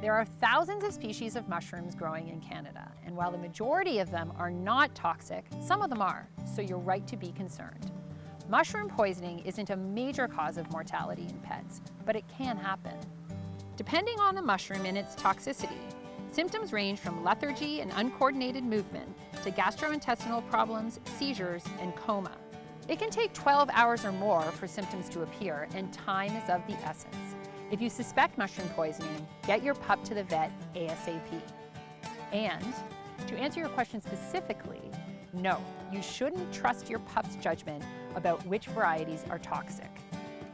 There are thousands of species of mushrooms growing in Canada, and while the majority of them are not toxic, some of them are, so you're right to be concerned. Mushroom poisoning isn't a major cause of mortality in pets, but it can happen. Depending on the mushroom and its toxicity, symptoms range from lethargy and uncoordinated movement to gastrointestinal problems, seizures, and coma. It can take 12 hours or more for symptoms to appear, and time is of the essence. If you suspect mushroom poisoning, get your pup to the vet ASAP. And to answer your question specifically, no, you shouldn't trust your pup's judgment about which varieties are toxic.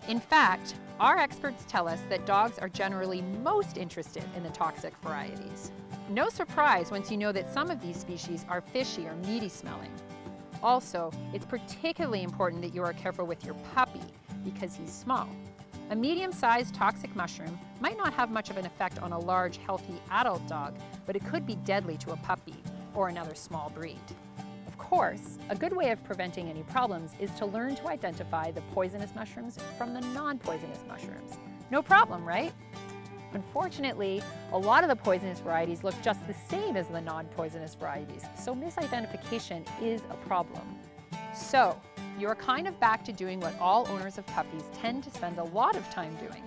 In fact, our experts tell us that dogs are generally most interested in the toxic varieties. No surprise once you know that some of these species are fishy or meaty smelling. Also, it's particularly important that you are careful with your puppy because he's small. A medium-sized toxic mushroom might not have much of an effect on a large, healthy adult dog, but it could be deadly to a puppy or another small breed. Of course, a good way of preventing any problems is to learn to identify the poisonous mushrooms from the non-poisonous mushrooms. No problem, right? Unfortunately, a lot of the poisonous varieties look just the same as the non-poisonous varieties, so misidentification is a problem. So, you're kind of back to doing what all owners of puppies tend to spend a lot of time doing,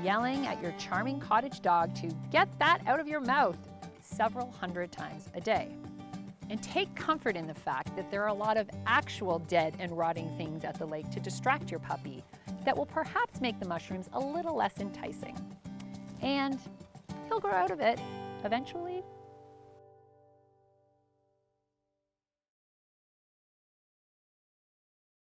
yelling at your charming cottage dog to get that out of your mouth several hundred times a day. And take comfort in the fact that there are a lot of actual dead and rotting things at the lake to distract your puppy that will perhaps make the mushrooms a little less enticing. And he'll grow out of it eventually.